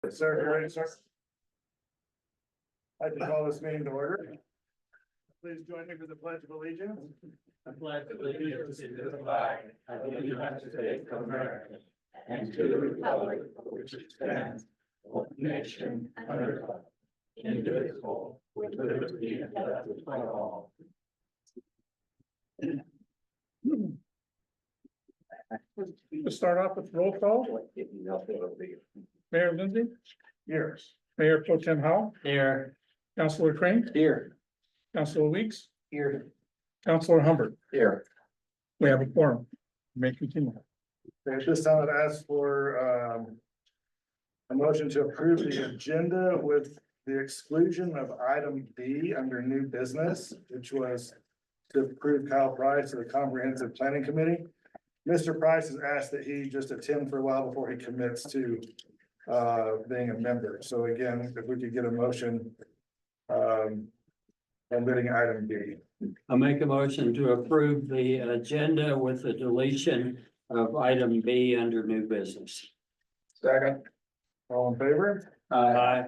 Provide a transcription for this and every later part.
Sir, you ready, sir? I'd like to call this meeting to order. Please join me for the pledge of allegiance. I pledge allegiance to the flag of the United States of America and to the republic for which it stands, one nation under God, indivisible, with liberty and justice for all. To start off with roll call, Mayor Lindsay, Here. Mayor Pro Tem Howell, Here. Councilor Crane, Here. Councilor Weeks, Here. Councilor Humbert. Here. We have a quorum. May continue. At this time, I'd ask for a motion to approve the agenda with the exclusion of item B under new business, which was to approve Kyle Price to the Comprehensive Planning Committee. Mr. Price has asked that he just attend for a while before he commits to being a member. So again, if we could get a motion omitting item B. I'll make a motion to approve the agenda with the deletion of item B under new business. Second. All in favor? Aye.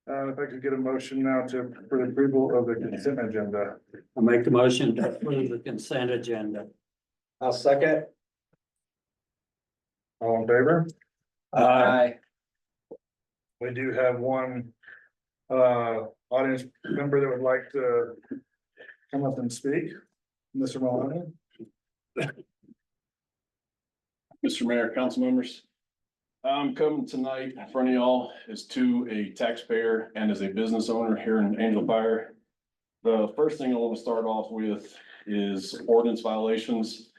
If I could get a motion now for the approval of the consent agenda. I'll make a motion to approve the consent agenda. I'll second. All in favor? Aye. We do have one audience member that would like to come up and speak. Mr. Maloney. Mr. Mayor, council members. I'm coming tonight in front of y'all as to a taxpayer and as a business owner here in Angel Fire. The first thing I want to start off with is ordinance violations.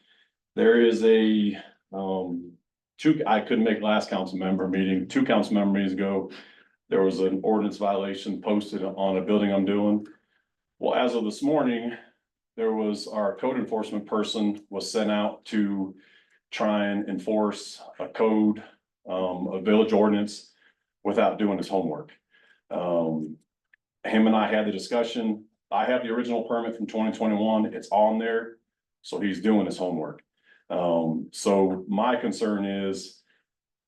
There is a, I couldn't make last council member meeting, 2 council member meetings ago. There was an ordinance violation posted on a building I'm doing. Well, as of this morning, there was our code enforcement person was sent out to try and enforce a code, a village ordinance without doing his homework. Him and I had the discussion. I have the original permit from 2021. It's on there. So he's doing his homework. So my concern is,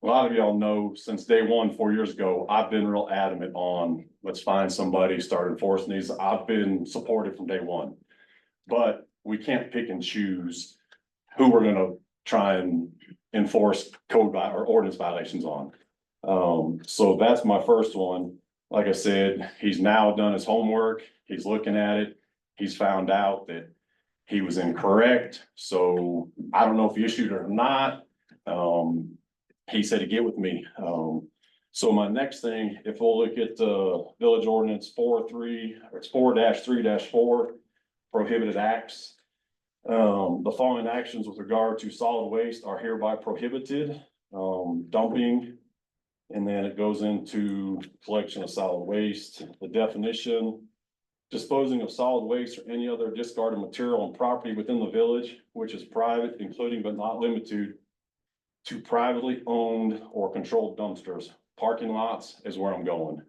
a lot of y'all know since day one, 4 years ago, I've been real adamant on, let's find somebody, start enforcing these. I've been supportive from day one. But we can't pick and choose who we're gonna try and enforce code or ordinance violations on. So that's my first one. Like I said, he's now done his homework. He's looking at it. He's found out that he was incorrect. So I don't know if he issued it or not. He said to get with me. So my next thing, if we'll look at the village ordinance 4-3-4 prohibited acts. The following actions with regard to solid waste are hereby prohibited, dumping. And then it goes into collection of solid waste, the definition. Disposing of solid waste or any other discarded material and property within the village, which is private, including but not limited to privately owned or controlled dumpsters. Parking lots is where I'm going.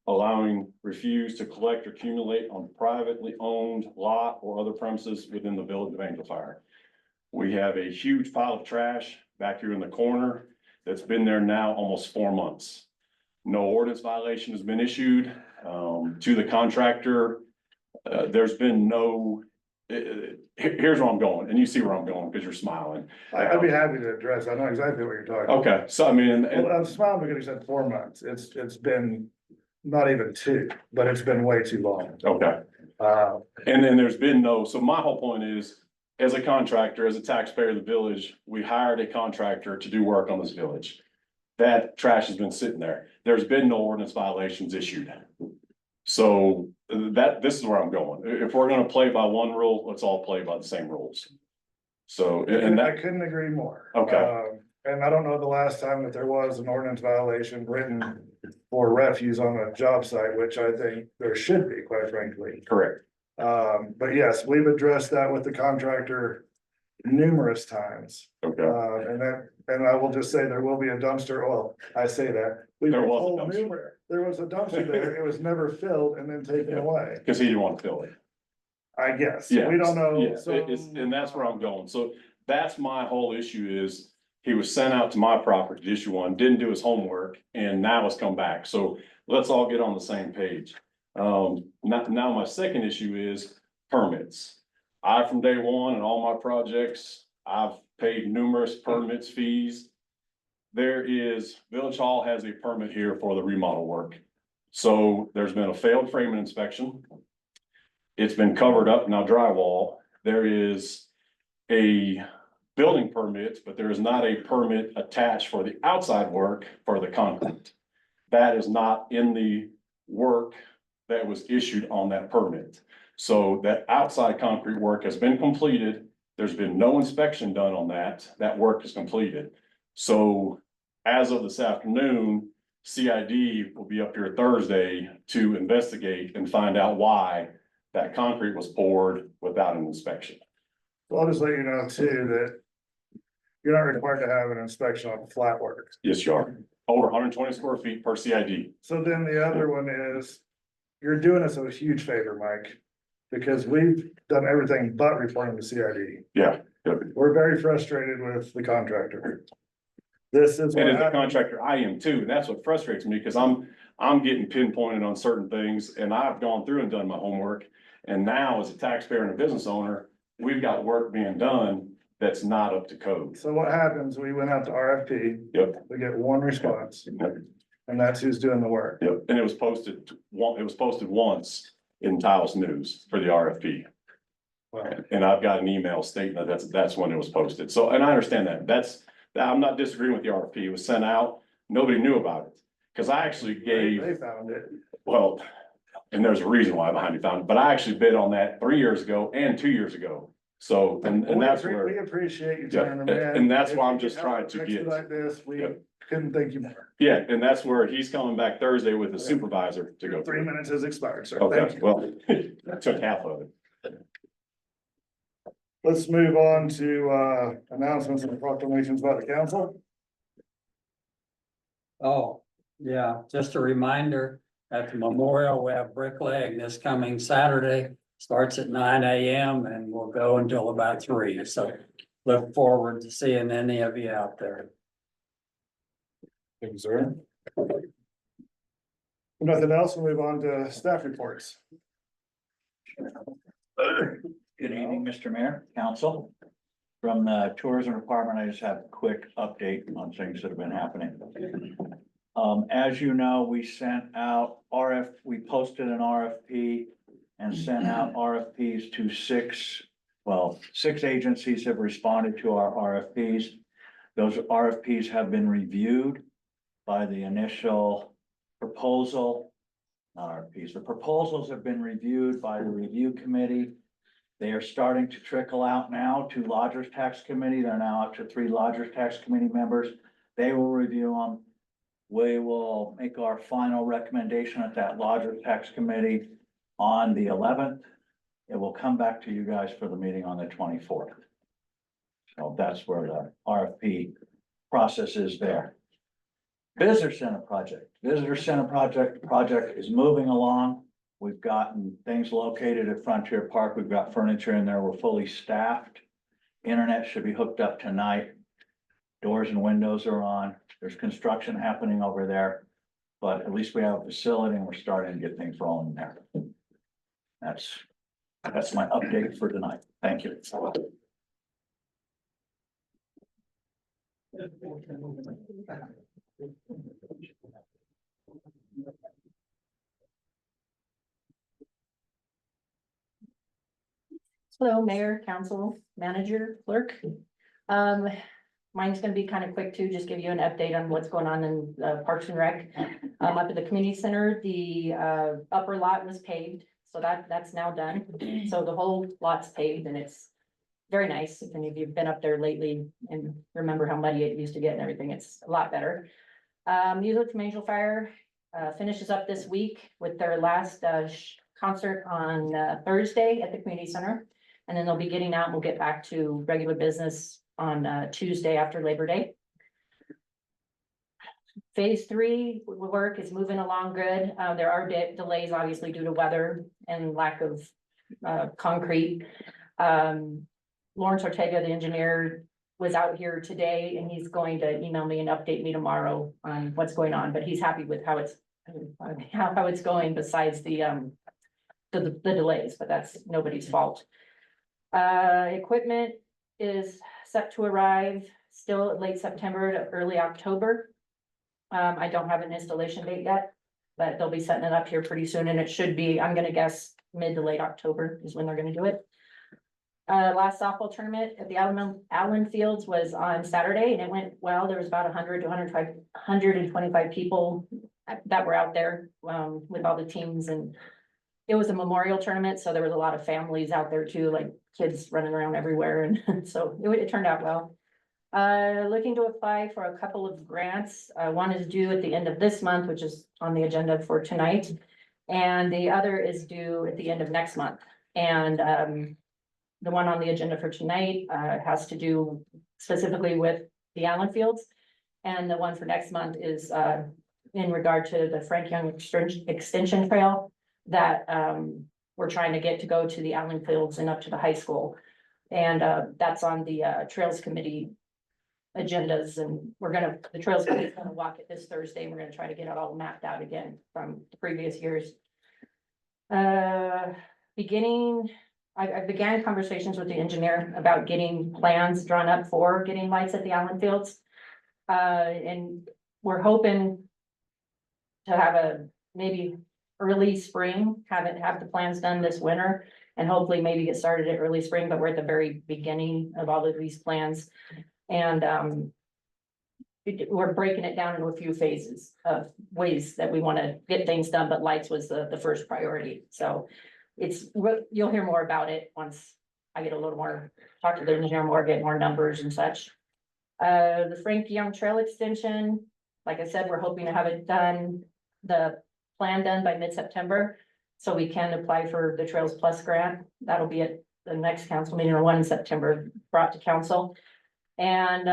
Allowing refuse to collect or accumulate on privately owned lot or other premises within the village of Angel Fire. We have a huge pile of trash back here in the corner that's been there now almost 4 months. No ordinance violation has been issued to the contractor. There's been no, here's where I'm going, and you see where I'm going because you're smiling. I'd be happy to address. I know exactly what you're talking about. Okay, so I mean, Well, I'm smiling because you said 4 months. It's been not even 2, but it's been way too long. okay. And then there's been no, so my whole point is, as a contractor, as a taxpayer of the village, we hired a contractor to do work on this village. That trash has been sitting there. There's been no ordinance violations issued. So this is where I'm going. If we're gonna play by one rule, let's all play by the same rules. So, and I that, couldn't agree more. Okay. And I don't know the last time that there was an ordinance violation written for refuse on a job site, which I think there should be, quite frankly. correct. But yes, we've addressed that with the contractor numerous times. Okay. And I will just say there will be a dumpster. Well, I say that. We've There been was a told dumpster. there was a dumpster there. It was never filled and then taken away, Cause he didn't want to fill it. I guess. Yeah. We don't know. Yeah, So and that's where I'm going. So that's my whole issue is He was sent out to my property to issue one, didn't do his homework, and now has come back. So let's all get on the same page. Now my second issue is permits. From day one and all my projects, I've paid numerous permits, fees. Village Hall has a permit here for the remodel work. So there's been a failed framing inspection. It's been covered up, now drywall. There is a building permit, but there is not a permit attached for the outside work for the concrete. That is not in the work that was issued on that permit. So that outside concrete work has been completed. There's been no inspection done on that. That work is completed. So as of this afternoon, CID will be up here Thursday to investigate and find out why that concrete was poured without an inspection. So I'll just let you know too that you're not required to have an inspection on flat work. Yes, you are. Over 120 square feet per CID. So then the other one is, you're doing us a huge favor, Mike, because we've done everything but reporting to CID. Yeah. We're very frustrated with the contractor. This is what And as a happened. contractor, I am too, and that's what frustrates me, because I'm getting pinpointed on certain things, and I've gone through and done my homework. And now, as a taxpayer and a business owner, we've got work being done that's not up to code. So what happens, we went out to RFP. Yep. We get one response, and that's who's doing the work. Yep, and it was posted once in Tiles News for the RFP. Well, And I've got an email stating that that's when it was posted. So, and I understand that. I'm not disagreeing with the RFP. It was sent out. Nobody knew about it. Cause I actually gave, they found it. well, and there's a reason why behind it found it, but I actually bid on that 3 years ago and 2 years ago. So, and that's We where, appreciate you Yeah, turning them in. and that's If why I'm you just can trying help to fix it get- Like this, we Yep. couldn't thank you more. yeah, and that's where he's coming back Thursday with the supervisor to go 3 through. minutes has expired, sir. Thank Okay, you. well, I took half of it. Let's move on to announcements and proclamations by the council. Oh, yeah, just a reminder, at the memorial, we have bricklaying this coming Saturday. Starts at 9 AM and will go until about 3, so look forward to seeing any of you out there. Thank you, sir. Nothing else, we'll move on to staff reports. Good evening, Mr. Mayor, council. From the tourism department, I just have a quick update on things that have been happening. As you know, we sent out we posted an RFP and sent out RFPs to six agencies have responded to our RFPs. Those RFPs have been reviewed by the initial proposal. Not RFPs, the proposals have been reviewed by the review committee. They are starting to trickle out now to Lodgers Tax Committee. They're now up to 3 Lodgers Tax Committee members. They will review them. We will make our final recommendation at that Lodgers Tax Committee on the 11th. It will come back to you guys for the meeting on the 24th. So that's where the RFP process is there. Visitor Center project is moving along. We've gotten things located at Frontier Park. We've got furniture in there. We're fully staffed. Internet should be hooked up tonight. Doors and windows are on. There's construction happening over there. But at least we have a facility and we're starting to get things rolling there. That's my update for tonight. Thank you. Hello, Mayor, Council, Manager, Clerk. Mine's gonna be kind of quick too, just give you an update on what's going on in Parks and Rec. Up at the community center, the upper lot was paved, so that's now done. So the whole lot's paved and it's very nice. If any of you've been up there lately and remember how muddy it used to get and everything, it's a lot better. Music from Angel Fire finishes up this week with their last concert on Thursday at the community center. And then they'll be getting out and we'll get back to regular business on Tuesday after Labor Day. Phase 3 work is moving along good. There are delays obviously due to weather and lack of concrete. Lawrence Ortega, the engineer, was out here today and he's going to email me and update me tomorrow on what's going on, but he's happy with how it's going besides the delays, but that's nobody's fault. Equipment is set to arrive still late September to early October. I don't have an installation date yet, but they'll be setting it up here pretty soon, and it should be, I'm gonna guess, mid to late October is when they're gonna do it. Last softball tournament at the Allen Fields was on Saturday, and it went well. There was about 100 to 125 people that were out there, with all the teams, and it was a memorial tournament, so there was a lot of families out there too, like kids running around everywhere, and so it turned out well. Looking to apply for a couple of grants. One is due at the end of this month, which is on the agenda for tonight. And the other is due at the end of next month. And the one on the agenda for tonight has to do specifically with the Allen Fields. And the one for next month is in regard to the Frank Young Extension Trail that we're trying to get to go to the Allen Fields and up to the high school. And that's on the Trails Committee agendas, and the Trails Committee is gonna walk it this Thursday, and we're gonna try to get it all mapped out again from the previous years. I began conversations with the engineer about getting plans drawn up for getting lights at the Allen Fields. And we're hoping to have a maybe early spring, have the plans done this winter, and hopefully maybe get started at early spring, but we're at the very beginning of all of these plans. And we're breaking it down into a few phases of ways that we want to get things done, but lights was the first priority. So you'll hear more about it once I get a little more, talk to the engineer more, get more numbers and such. The Frank Young Trail Extension, like I said, we're hoping to have it done, the plan done by mid-September, so we can apply for the Trails Plus grant. That'll be at the next council meeting, or one in September, brought to council. And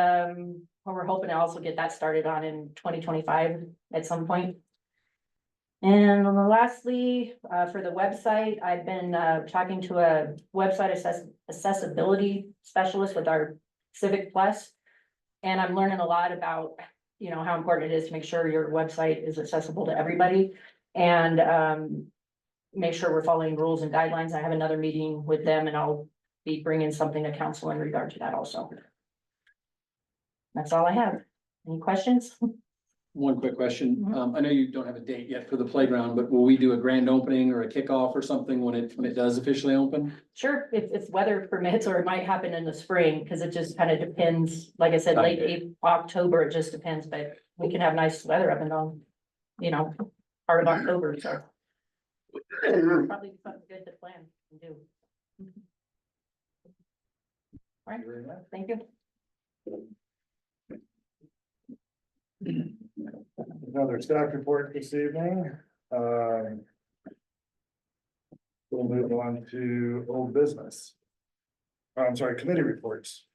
we're hoping to also get that started on in 2025 at some point. And lastly, for the website, I've been talking to a website accessibility specialist with our Civic Plus. And I'm learning a lot about, how important it is to make sure your website is accessible to everybody. And make sure we're following rules and guidelines. I have another meeting with them, and I'll be bringing something to council in regard to that also. That's all I have. Any questions? One quick question. Mhm. I know you don't have a date yet for the playground, but will we do a grand opening or a kickoff or something when it does officially open? Sure, if weather permits, or it might happen in the spring, because it just kind of depends. Like I said, late October, it just depends, but we can have nice weather up and down, part of October, so. Probably something good to plan and do. All right, thank you. Another staff report this evening. We'll move on to old business. I'm sorry, committee reports.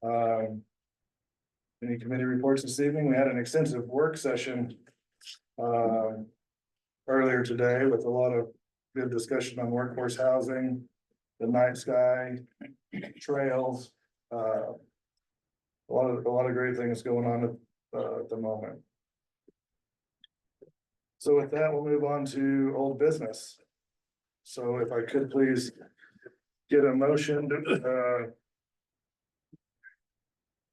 Any committee reports this evening? We had an extensive work session earlier today with a lot of good discussion on workforce housing, the night sky, trails, a lot of great things going on at the moment. So with that, we'll move on to old business. So if I could please get a motion to,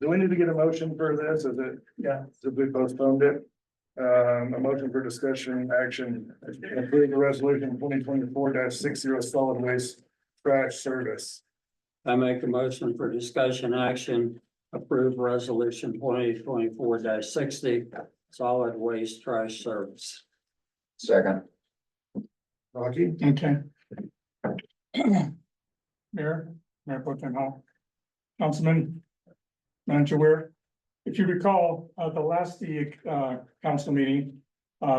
do we need to get a motion for this? Is it? Yeah. If we postponed it? A motion for discussion action, approve the resolution 2024-60 solid waste trash service. I make a motion for discussion action, approve resolution 2024-60 solid waste trash service. Second. Rocky? Okay. Mayor Pro Tem Hall, Councilman, Manager Ware. If you recall, the last council meeting,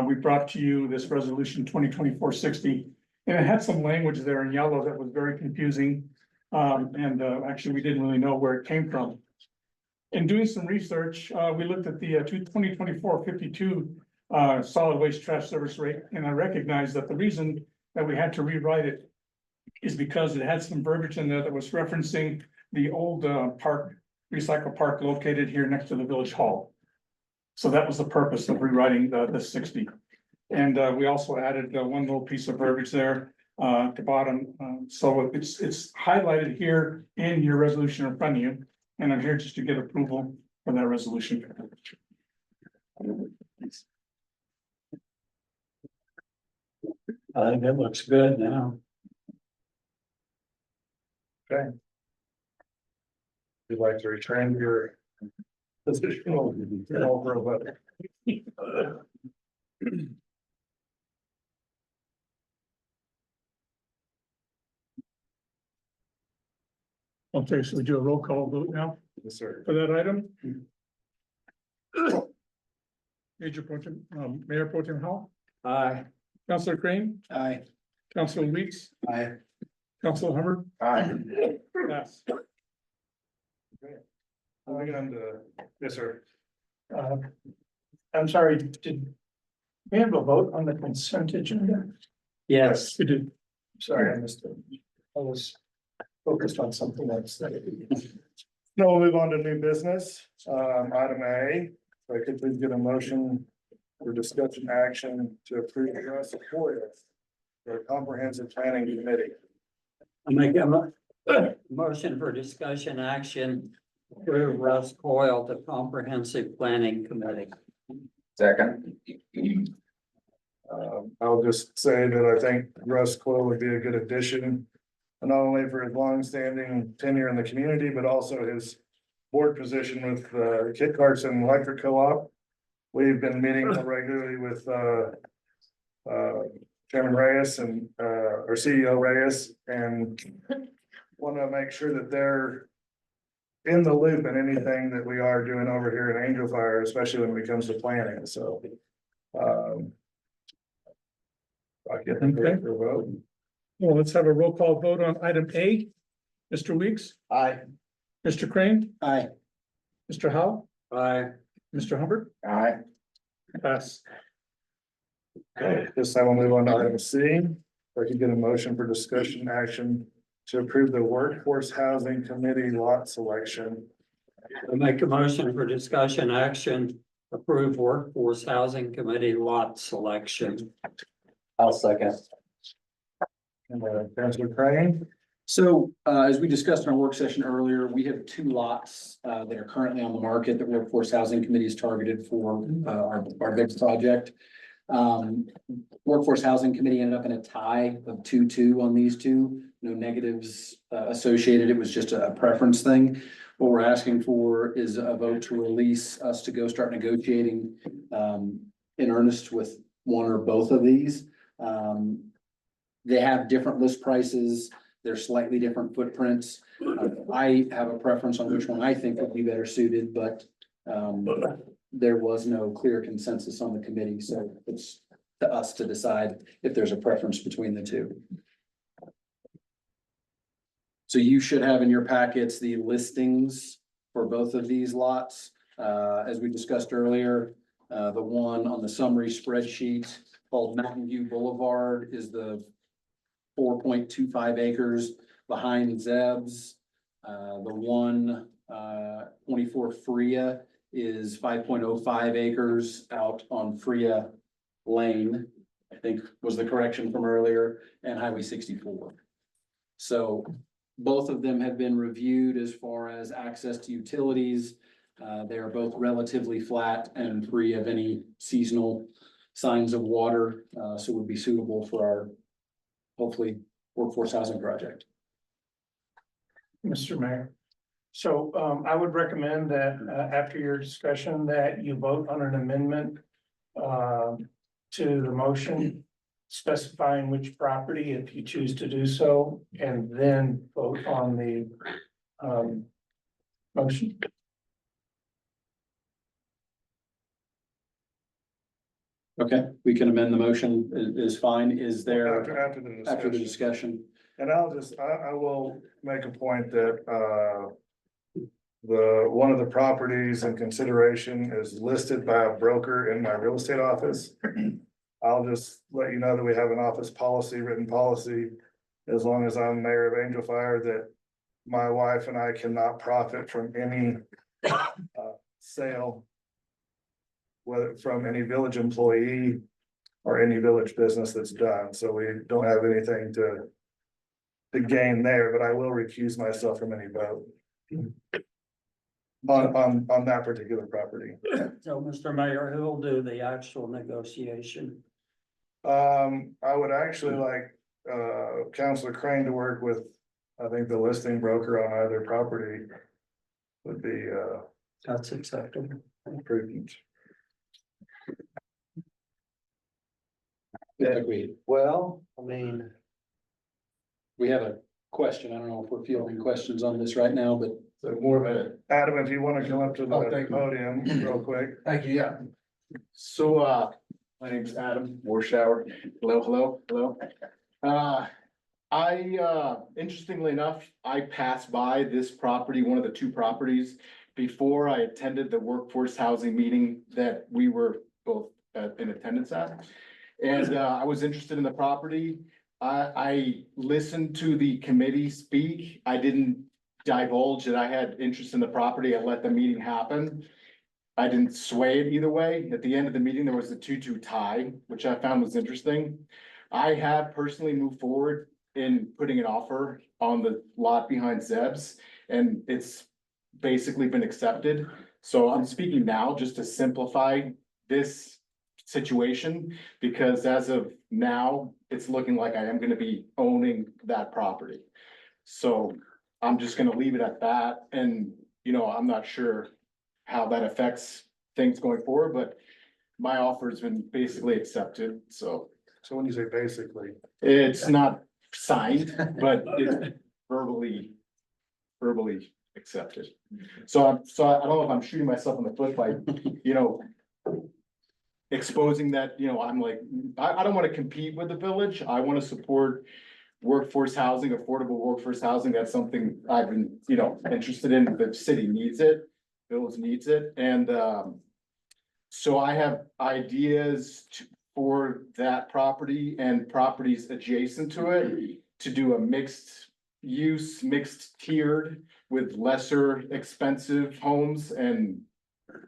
we brought to you this resolution 2024-60, and it had some language there in yellow that was very confusing. Actually, we didn't really know where it came from. In doing some research, we looked at the 2024-52 solid waste trash service rate, and I recognized that the reason that we had to rewrite it is because it had some verbiage in there that was referencing the old park recycle park located here next to the village hall. So that was the purpose of rewriting the 60. And we also added one little piece of verbiage there at the bottom. So it's highlighted here in your resolution in front of you. And I'm here just to get approval for that resolution. I think it looks good now. You'd like to return your position over a vote. Okay, so we do a roll call vote now Yes, sir. for that item. Mayor Pro Tem Hall, Aye. Councilor Crane, Aye. Councilor Weeks, Aye. Councilor Hummer. Aye. Pass. Moving on to, yes, sir. I'm sorry, did we have a vote on the consent agenda? Yes, We did. Sorry, I missed it. I was focused on something else. Now we'll move on to new business, item A. If I could please get a motion for discussion action to approve Russ Hoyle for a comprehensive planning committee. I make a motion for discussion action. Approve Russ Coyle to Comprehensive Planning Committee. Second. I'll just say that I think Russ Coyle would be a good addition. Not only for his longstanding tenure in the community, but also his board position with Kit Carson Electric Co-op. We've been meeting regularly with Chairman Reyes and our CEO Reyes, and want to make sure that they're in the loop in anything that we are doing over here in Angel Fire, especially when it comes to planning, so. I get Okay. the vote. Well, let's have a roll call vote on item A. Mr. Weeks, Aye. Mr. Crane, Aye. Mr. Howe, Aye. Mr. Hubbard. Aye. Pass. Okay, this time we'll move on to item C. If I could get a motion for discussion action to approve the Workforce Housing Committee lot selection. I make a motion for discussion action. Approve Workforce Housing Committee lot selection. I'll second. And Councilor Crane, So, as we discussed in our work session earlier, we have two lots, that are currently on the market that Workforce Housing Committee is targeted for, our big project. Workforce Housing Committee ended up in a tie of 2-2 on these two, no negatives, associated. It was just a preference thing. What we're asking for is a vote to release us to go start negotiating, in earnest with one or both of these. They have different list prices. They're slightly different footprints. I have a preference on which one I think would be better suited, but there was no clear consensus on the committee, so it's to us to decide if there's a preference between the two. So you should have in your packets the listings for both of these lots. As we discussed earlier, the one on the summary spreadsheet called Mountain View Boulevard is the 4.25 acres behind Zeb's. The one 24 Freya is 5.05 acres out on Freya Lane, I think was the correction from earlier, and Highway 64. So both of them have been reviewed as far as access to utilities. They are both relatively flat and free of any seasonal signs of water, so would be suitable for our hopefully workforce housing project. Mr. Mayor. So I would recommend that after your discussion that you vote on an amendment to the motion specifying which property if you choose to do so, and then vote on the motion. Okay, we can amend the motion is fine. Is there after after the discussion? And I will make a point that, one of the properties in consideration is listed by a broker in my real estate office. I'll just let you know that we have an office policy, written policy, as long as I'm mayor of Angel Fire, that my wife and I cannot profit from any sale, whether from any village employee or any village business that's done, so we don't have anything to gain there, but I will recuse myself from any vote on that particular property. So, Mr. Mayor, who will do the actual negotiation? I would actually like, Counselor Crane to work with, I think the listing broker on either property would be, That's acceptable. prudent. Agreed. Well, I mean, We have a question. I don't know if we're fielding questions on this right now, but so more of a, Adam, if you want to come up to Oh, the thank you. podium real quick. thank you, yeah. So, my name's Adam Warshower. Hello. Interestingly enough, I passed by this property, one of the two properties, before I attended the workforce housing meeting that we were both in attendance at. And, I was interested in the property. I listened to the committee speak. I didn't divulge that I had interest in the property. I let the meeting happen. I didn't sway it either way. At the end of the meeting, there was a 2-2 tie, which I found was interesting. I have personally moved forward in putting an offer on the lot behind Zeb's, and it's basically been accepted. So I'm speaking now just to simplify this situation, because as of now, it's looking like I am gonna be owning that property. So I'm just gonna leave it at that, and, I'm not sure how that affects things going forward, but my offer's been basically accepted, so So when you say basically, it's not signed, but it's verbally accepted. So I don't know if I'm shooting myself in the foot by, exposing that, I'm like, I don't wanna compete with the village. I wanna support workforce housing, affordable workforce housing. That's something I've been, interested in. The city needs it, village needs it, and so I have ideas for that property and properties adjacent to it to do a mixed use, mixed tiered with lesser expensive homes and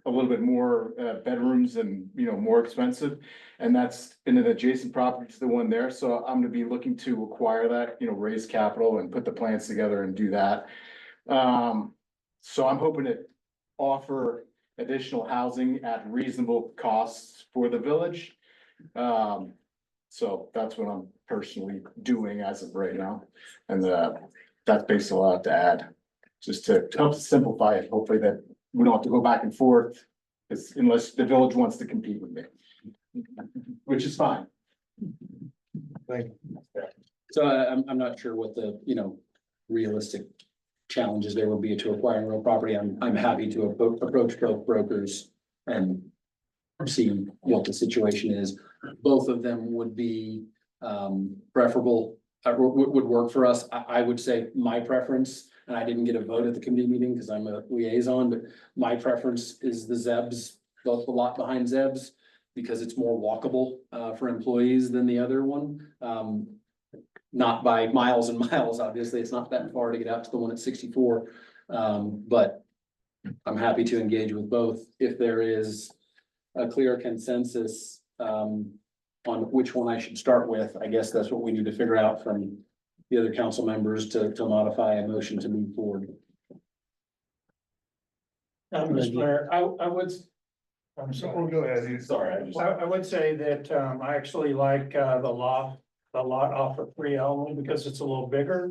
a little bit more bedrooms and, more expensive. And that's in an adjacent property to the one there. So I'm gonna be looking to acquire that, raise capital and put the plans together and do that. So I'm hoping to offer additional housing at reasonable costs for the village. So that's what I'm personally doing as of right now. And that's basically all I have to add, just to help simplify it, hopefully that we don't have to go back and forth. Unless the village wants to compete with me, which is fine. thank you. so I'm not sure what the, realistic challenges there will be to acquiring real property. I'm happy to approach both brokers and see what the situation is. Both of them would be preferable, would work for us. I would say my preference, and I didn't get a vote at the committee meeting because I'm a liaison, but my preference is the Zeb's, the lot behind Zeb's, because it's more walkable for employees than the other one. Not by miles and miles, obviously, it's not that far to get out to the one at 64. But I'm happy to engage with both if there is a clear consensus on which one I should start with. I guess that's what we need to figure out from the other council members to modify a motion to move forward. Mr. Mayor, I'm So sorry. we'll go ahead. Sorry, I would say that, I actually like, the lot off of 3 Elm because it's a little bigger.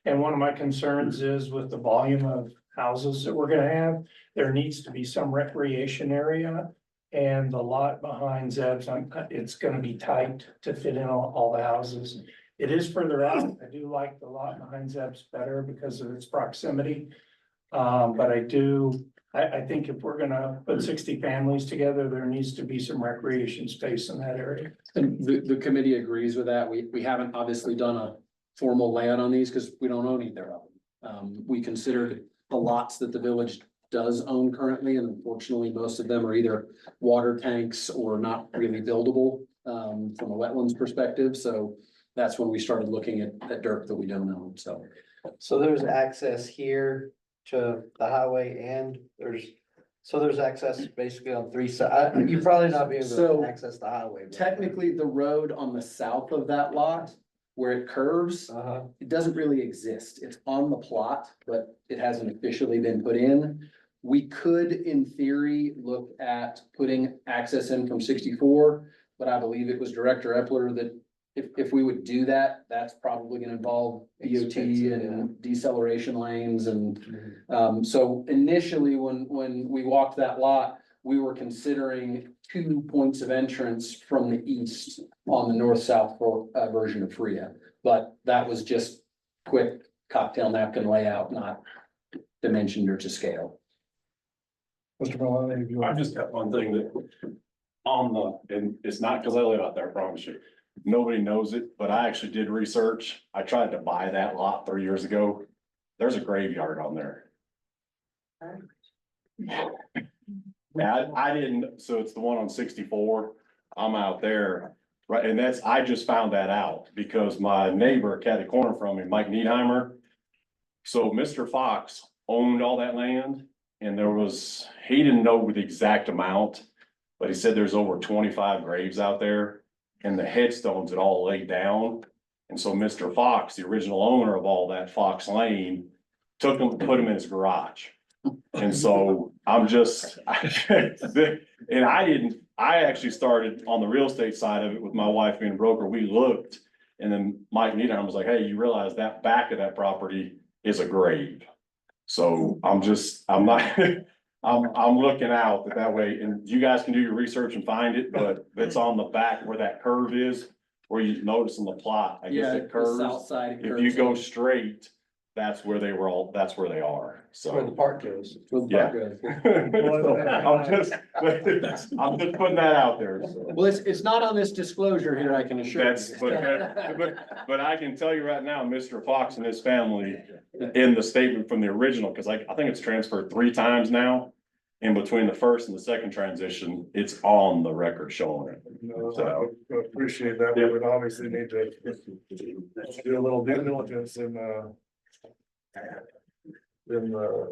And one of my concerns is with the volume of houses that we're gonna have, there needs to be some recreation area. And the lot behind Zeb's, it's gonna be tight to fit in all the houses. It is further out. I do like the lot behind Zeb's better because of its proximity. But I think if we're gonna put 60 families together, there needs to be some recreation space in that area. And the committee agrees with that. We haven't obviously done a formal layout on these because we don't own either of them. We considered the lots that the village does own currently, and unfortunately, most of them are either water tanks or not really buildable from a wetlands perspective. So that's when we started looking at dirt that we don't own, so. So there's access here to the highway and there's access basically on three sides. You're probably not being able So, to access the highway. but- Technically, the road on the south of that lot, where it curves, Uh-huh. it doesn't really exist. It's on the plot, but it hasn't officially been put in. We could, in theory, look at putting access in from 64, but I believe it was Director Epler that if we would do that, that's probably gonna involve DOT Expensive, and deceleration lanes and so initially, when we walked that lot, we were considering 2 points of entrance from the east on the north-south version of Freya. But that was just quick cocktail napkin layout, not dimensioned or to scale. Mr. Maloney, if you I want. just got one thing that and it's not because I live out there, I promise you. Nobody knows it, but I actually did research. I tried to buy that lot 3 years ago. There's a graveyard on there. Yeah, I didn't, so it's the one on 64. I'm out there, right, and I just found that out because my neighbor cat the corner from me, Mike Niedheimer. So Mr. Fox owned all that land and he didn't know the exact amount, but he said there's over 25 graves out there and the headstones had all laid down. And so Mr. Fox, the original owner of all that Fox Lane, took him, put him in his garage. And so I'm just, and I actually started on the real estate side of it with my wife being a broker. We looked and then Mike Needham was like, hey, you realize that back of that property is a grave. So I'm not, I'm looking out that way and you guys can do your research and find it, but it's on the back where that curve is, where you notice in the plot, I guess it curves. South side. If you go straight, that's where they are, That's where the so. park goes. Yeah. I'm just putting that out there, so. Well, it's not on this disclosure here, I can assure you. But I can tell you right now, Mr. Fox and his family, in the statement from the original, because I think it's transferred 3 times now. In between the first and the second transition, it's on the record showing it. No, I appreciate that. We would obviously need to do a little due diligence in the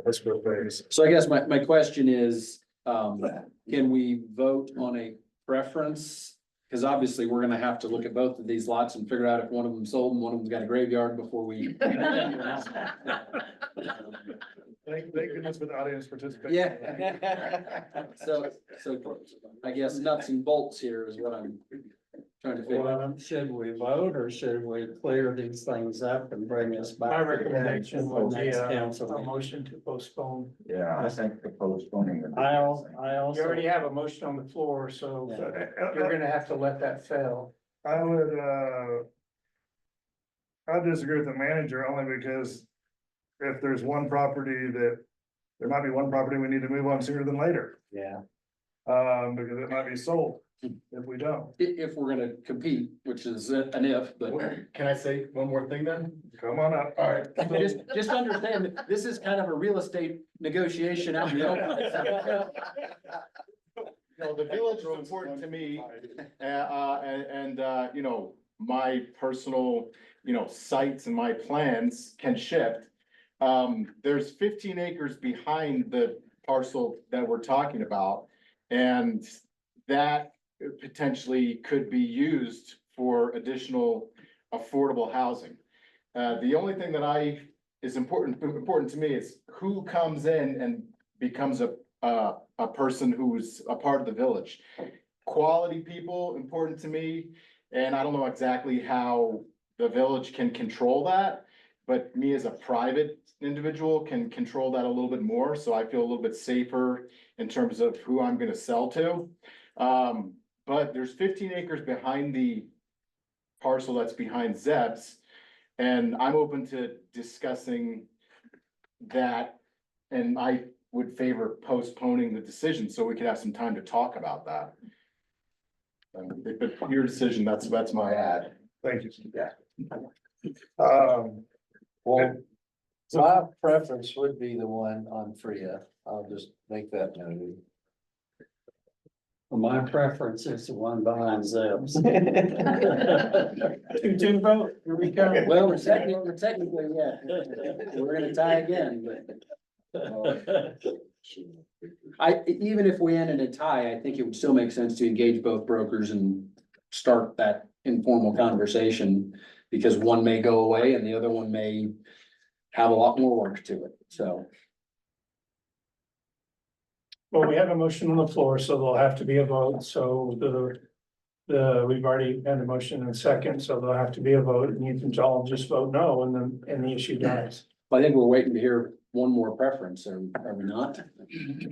escrow phase. So I guess my question is, can we vote on a preference? Because obviously, we're gonna have to look at both of these lots and figure out if one of them sold and one of them's got a graveyard before we. Thank goodness for the audience participation. Yeah. So I guess nuts and bolts here is what I'm trying to figure out. Well, should we vote or should we clear these things up and bring us back? My recommendation would be Next a council meeting. motion to postpone. Yeah, I think the postponing. I You also, already have a motion on the floor, so you're gonna have to let that fail. I would, I disagree with the manager only because if there's one property there might be one property we need to move on sooner than later. Yeah. Because it might be sold if we don't. If we're gonna compete, which is an if, but Can I say one more thing then? Come on up. All right. just understand that this is kind of a real estate negotiation out in the open. No, the village is important to me, and you know, my personal, sites and my plans can shift. There's 15 acres behind the parcel that we're talking about, and that potentially could be used for additional affordable housing. The only thing that is important to me is who comes in and becomes a person who's a part of the village. Quality people, important to me, and I don't know exactly how the village can control that, but me as a private individual can control that a little bit more, so I feel a little bit safer in terms of who I'm gonna sell to. But there's 15 acres behind the parcel that's behind Zeb's, and I'm open to discussing that, and I would favor postponing the decision so we could have some time to talk about that. But your decision, that's my ad. Thank you. Yeah. Well, my preference would be the one on Freya. I'll just make that noted. My preference is the one behind Zeb's. 2-2 vote, here we go. Well, we're technically, yeah, we're gonna tie again, but. Even if we ended a tie, I think it would still make sense to engage both brokers and start that informal conversation. Because one may go away and the other one may have a lot more work to it, so. Well, we have a motion on the floor, so there'll have to be a vote, so we've already had a motion and a second, so there'll have to be a vote, and you can all just vote no, and the issue dies. I think we're waiting to hear one more preference, are we not? You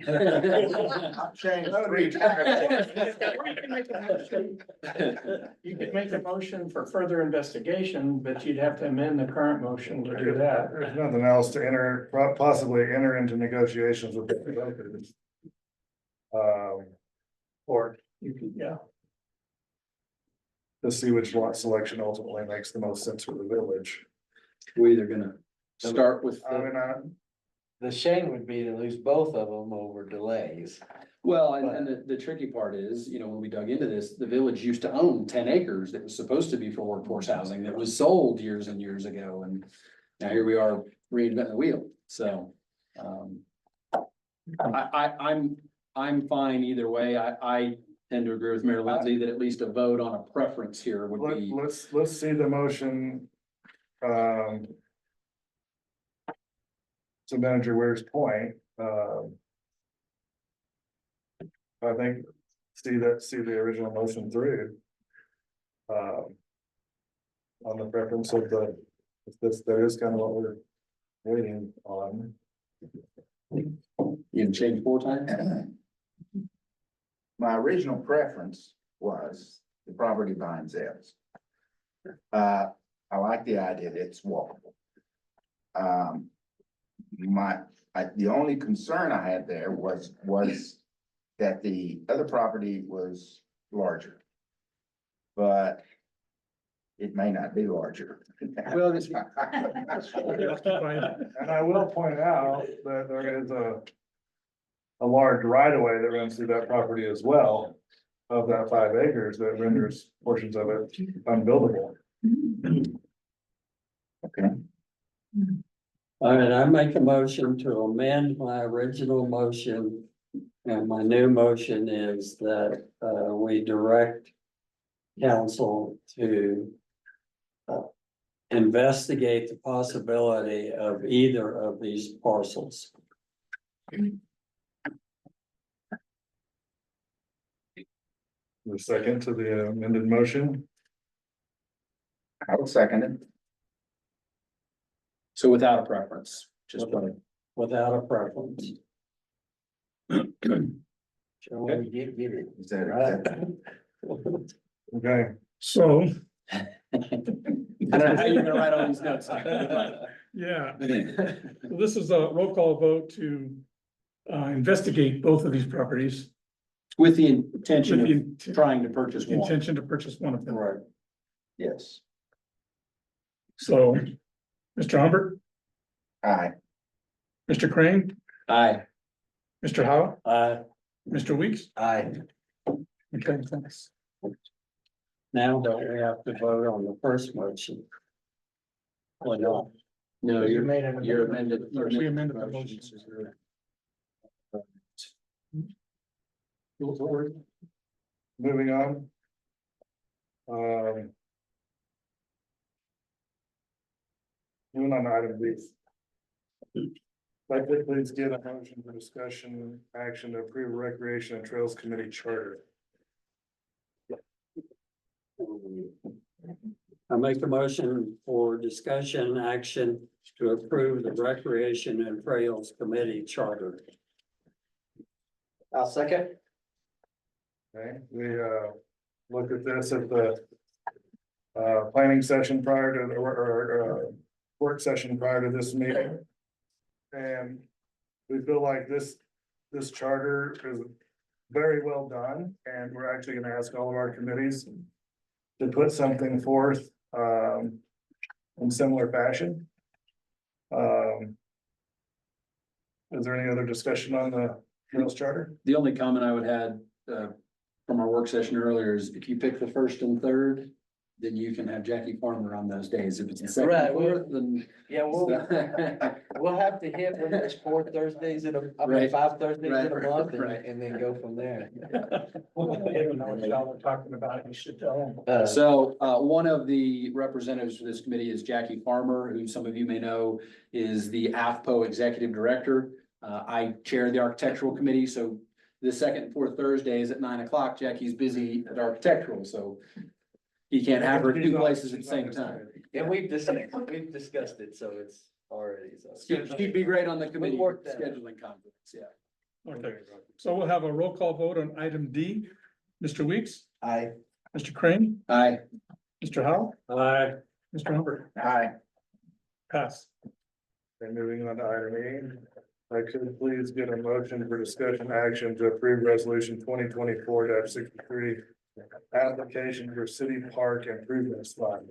could make a motion for further investigation, but you'd have to amend the current motion to do that. There's nothing else to possibly enter into negotiations with the brokers. Or you could, yeah. To see which lot selection ultimately makes the most sense for the village. We're either gonna start with, I mean, The shame would be to lose both of them over delays. well, and the tricky part is, you know, when we dug into this, the village used to own 10 acres that was supposed to be for workforce housing that was sold years and years ago, and now here we are reinventing the wheel, so. I'm fine either way. I tend to agree with Mayor Lindsay that at least a vote on a preference here would be. let's see the motion. To Manager Ware's point, I think, see the original motion through. On the preference of the, that is kind of what we're waiting on. You can change 4 times? My original preference was the property behind Zeb's. I like the idea that it's walkable. The only concern I had there was that the other property was larger. But it may not be larger. Well, And I will point out that there is a large right of way that runs through that property as well. Of that 5 acres that renders portions of it unbuildable. Okay. All right, I make a motion to amend my original motion. And my new motion is that we direct council to investigate the possibility of either of these parcels. The second to the amended motion. I will second it. So without a preference, just one. Without a preference. Shall we get it? Is that Right. Okay, So, I don't know how you're gonna write all these notes. yeah, this is a roll call vote to investigate both of these properties. With the With intention the of trying to purchase one. intention to purchase one of them. Right. Yes. So, Mr. Humbert, Aye. Mr. Crane, Aye. Mr. Howe, Uh, Mr. Weeks. Aye. Okay, thanks. now don't we have to vote on the first motion? Or not? No, You you're, made an you're amendment. amended. We amended the motion. moving on. Moving on to item B. Likely, please get a motion for discussion, action to approve Recreation and Trails Committee charter. I make a motion for discussion action to approve the Recreation and Trails Committee Charter. I'll second. Okay, we looked at this at the planning session prior to, or work session prior to this meeting. And we feel like this charter is very well done, and we're actually gonna ask all of our committees to put something forth in similar fashion. Is there any other discussion on the Trails Charter? The only comment I would add, from our work session earlier is if you pick the first and third, then you can have Jackie Farmer on those days. If it's the second, Right, and fourth, then. Yeah, we'll have to hit when there's 4 Thursdays in I mean, Right. 5 Thursdays in a Right, month right. and then go from there. They don't know what y'all are talking about, you should tell them. So, one of the representatives for this committee is Jackie Farmer, who some of you may know is the AFPO Executive Director. I chair the Architectural Committee, so the second and fourth Thursdays at 9 o'clock, Jackie's busy at Architectural, so he can't have her at two places at the same time. And we've discussed it, so it's already, so. She'd be great on the committee, worked that out. scheduling conflicts, yeah. Okay, so we'll have a roll call vote on item D. Mr. Weeks, I. Mr. Crane, Aye. Mr. Howe, Aye. Mr. Hubbard, Aye. pass. And moving on to item E, I could please get a motion for discussion action to approve resolution 2024-63. Application for city park improvements fund.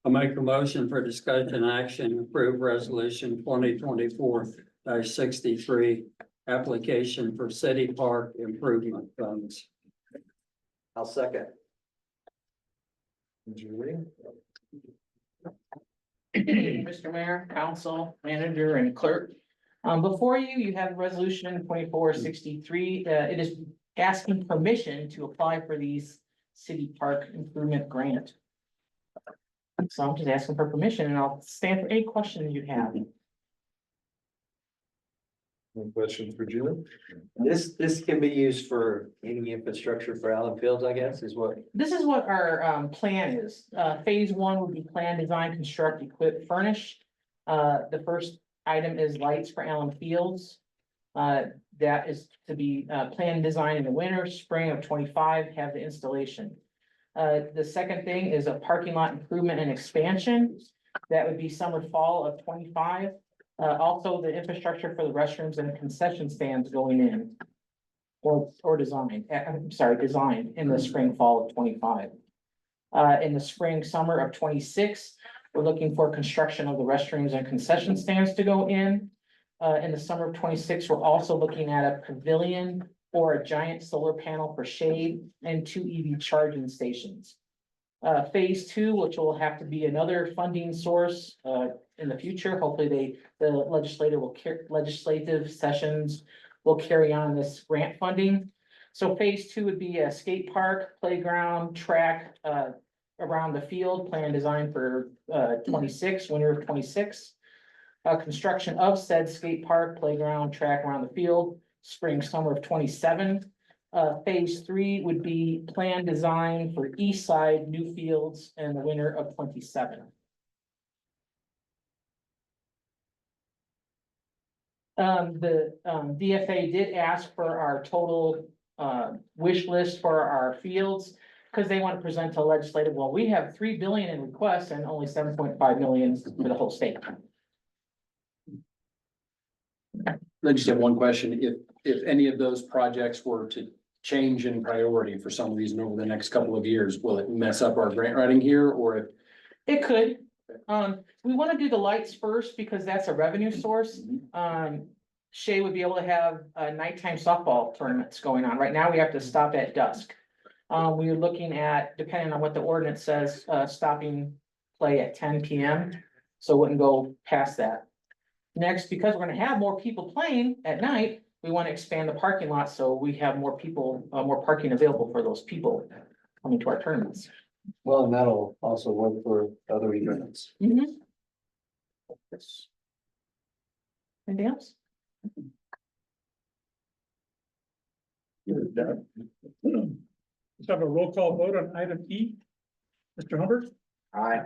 I'll make a motion for discussion action, approve resolution 2024-63. Application for city park improvement funds. I'll second. Julie? Mr. Mayor, council, manager, and clerk. Before you, you have resolution 2463. It is asking permission to apply for these city park improvement grant. So I'm just asking for permission, and I'll stand for any questions you have. Any questions for Julie? This can be used for any infrastructure for Allen Fields, I guess, is what. This is what our plan is. Phase 1 would be plan, design, construct, equip, furnish. The first item is lights for Allen Fields. That is to be plan, design in the winter, spring of 25, have the installation. The second thing is a parking lot improvement and expansion. That would be summer, fall of 25. Also the infrastructure for the restrooms and concession stands going in. Or design, I'm sorry, design in the spring, fall of 25. In the spring, summer of 26, we're looking for construction of the restrooms and concession stands to go in. In the summer of 26, we're also looking at a pavilion or a giant solar panel for shade and 2 EV charging stations. Phase 2, which will have to be another funding source in the future. Hopefully the legislative sessions will carry on this grant funding. So phase 2 would be a skate park, playground, track around the field, plan design for 26, winter of 26. Construction of said skate park, playground, track around the field, spring, summer of 27. Phase 3 would be plan design for east side new fields in the winter of 27. The DFA did ask for our total wish list for our fields. Because they want to present to legislative, well, we have 3 billion in requests and only 7.5 million for the whole state. I just have one question. If any of those projects were to change in priority for some of these and over the next couple of years, will it mess up our grant writing here or if? It could. We want to do the lights first because that's a revenue source. Shay would be able to have nighttime softball tournaments going on. Right now, we have to stop at dusk. We are looking at, depending on what the ordinance says, stopping play at 10 PM. So it wouldn't go past that. Next, because we're gonna have more people playing at night, we want to expand the parking lot so we have more people, more parking available for those people coming to our tournaments. Well, and that'll also work for other events. Anything else? Let's have a roll call vote on item E. Mr. Hubbard, Aye.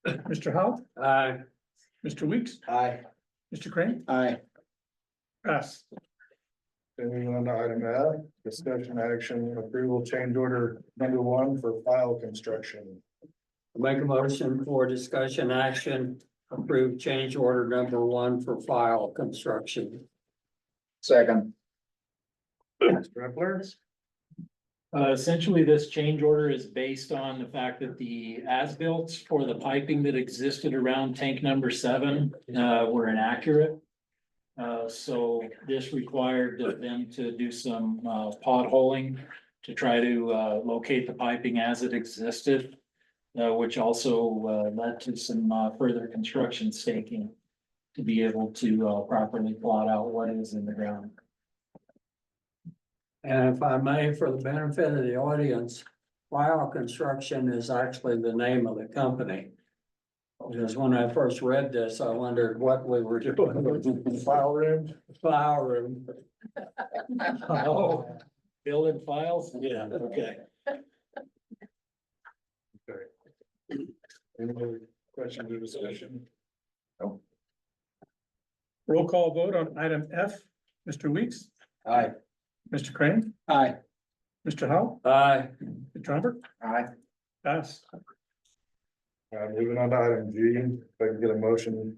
Mr. Howe, Aye. Mr. Weeks, Aye. Mr. Crane, Aye. pass. Moving on to item F, discussion action approval change order number 1 for file construction. Make a motion for discussion action, approve change order number 1 for file construction. Second. Strickler? Essentially, this change order is based on the fact that the as-built for the piping that existed around tank number 7 were inaccurate. So this required them to do some potholing to try to locate the piping as it existed, which also led to some further construction staking to be able to properly plot out what is in the ground. And if I may, for the benefit of the audience, File Construction is actually the name of the company. Because when I first read this, I wondered what we were doing. File room. File room. Oh, building files? Yeah, okay. Any other questions or discussion? Roll call vote on item F. Mr. Weeks, Aye. Mr. Crane, Aye. Mr. Howe, Aye. Mr. Hubbard, Aye. pass. Moving on to item G, if I can get a motion.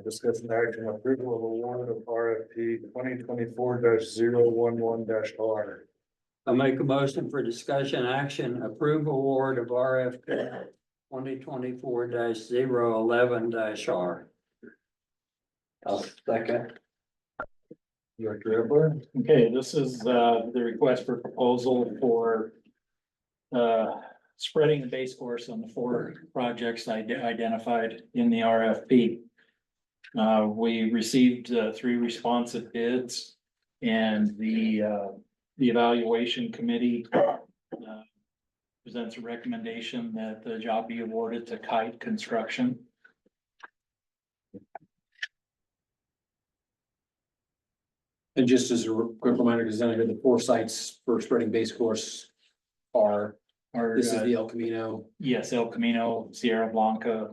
Discussing action approval of award of RFP 2024-011-R. I make a motion for discussion action, approve award of RFP 2024-011-R. I'll second. Director Epler. Okay, this is the request for proposal for spreading the base course on the 4 projects identified in the RFP. We received 3 responsive bids, and the evaluation committee presents a recommendation that the job be awarded to Kite Construction. And just as a quick reminder, because then I heard the 4 sites for spreading base course are, Or, this is the El Camino. yes, El Camino, Sierra Blanca,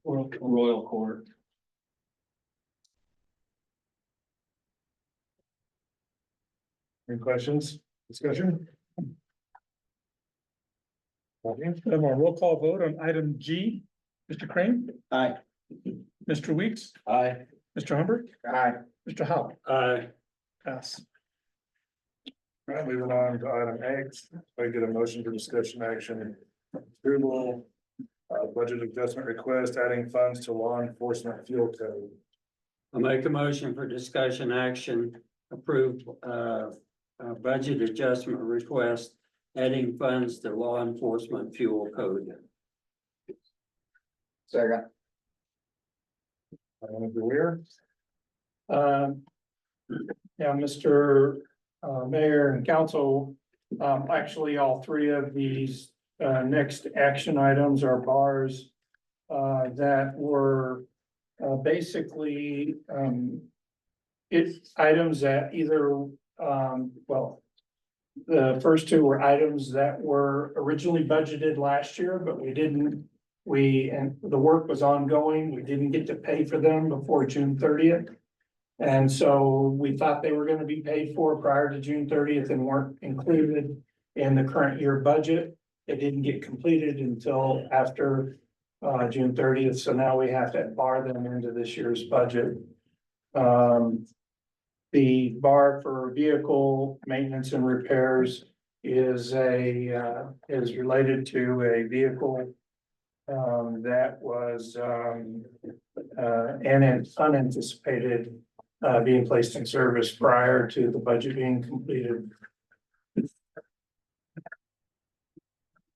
Royal Court. Any questions, discussion? Have a roll call vote on item G. Mr. Crane, Aye. Mr. Weeks, Aye. Mr. Hubbard, Aye. Mr. Howe, Aye. pass. All right, moving on to item H, if I get a motion for discussion action. Approval, budget adjustment request, adding funds to law enforcement fuel code. I make a motion for discussion action, approve, budget adjustment request, adding funds to law enforcement fuel code. Second. Mr. Weir. Yeah, Mr. Mayor and Council, actually, all 3 of these next action items are bars that were basically it's items that either well, the first 2 were items that were originally budgeted last year, but and the work was ongoing. We didn't get to pay for them before June 30th. And so we thought they were gonna be paid for prior to June 30th and weren't included in the current year budget. It didn't get completed until after June 30th, so now we have to bar them into this year's budget. The bar for vehicle maintenance and repairs is related to a vehicle that was unanticipated being placed in service prior to the budget being completed.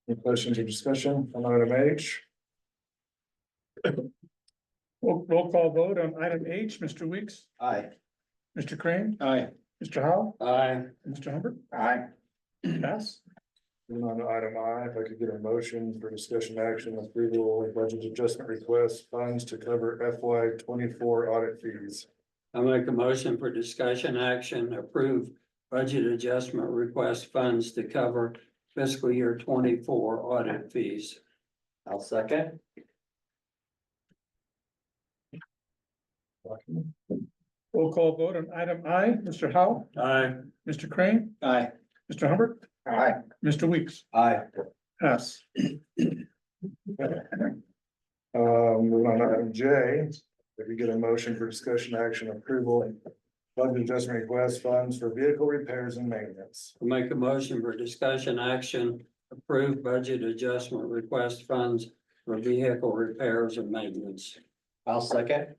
Any questions or discussion on item H? Roll call vote on item H. Mr. Weeks, Aye. Mr. Crane, Aye. Mr. Howe, Aye. Mr. Hubbard, Aye. pass. Moving on to item I, if I could get a motion for discussion action approval of budget adjustment request funds to cover FY 24 audit fees. I make a motion for discussion action, approve budget adjustment request funds to cover fiscal year 24 audit fees. I'll second. Roll call vote on item I. Mr. Howe, Aye. Mr. Crane, Aye. Mr. Hubbard, Aye. Mr. Weeks, Aye. pass. Moving on to item J, if you get a motion for discussion action approval. Budget adjustment request funds for vehicle repairs and maintenance. I make a motion for discussion action, approve budget adjustment request funds for vehicle repairs and maintenance. I'll second.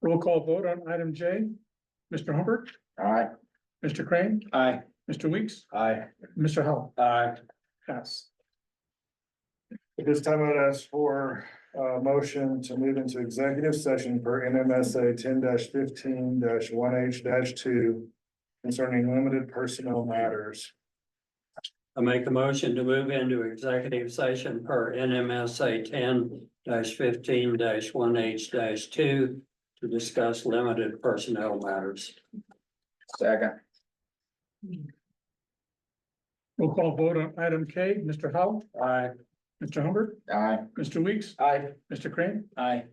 Roll call vote on item J. Mr. Hubbard, All right. Mr. Crane, Aye. Mr. Weeks, Aye. Mr. Howell. Aye. Pass. At this time, I'd ask for a motion to move into executive session per NMSA 10-15-1H-2 concerning limited personnel matters. I make a motion to move into executive session per NMSA 10-15-1H-2 to discuss limited personnel matters. Second. We'll call vote on item K. Mr. Howell, Aye. Mr. Humbert, Aye. Mr. Weeks, Aye. Mr. Crane. Aye.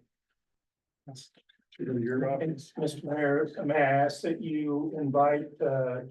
Your office. Mr. Mayor, may I ask that you invite, Chief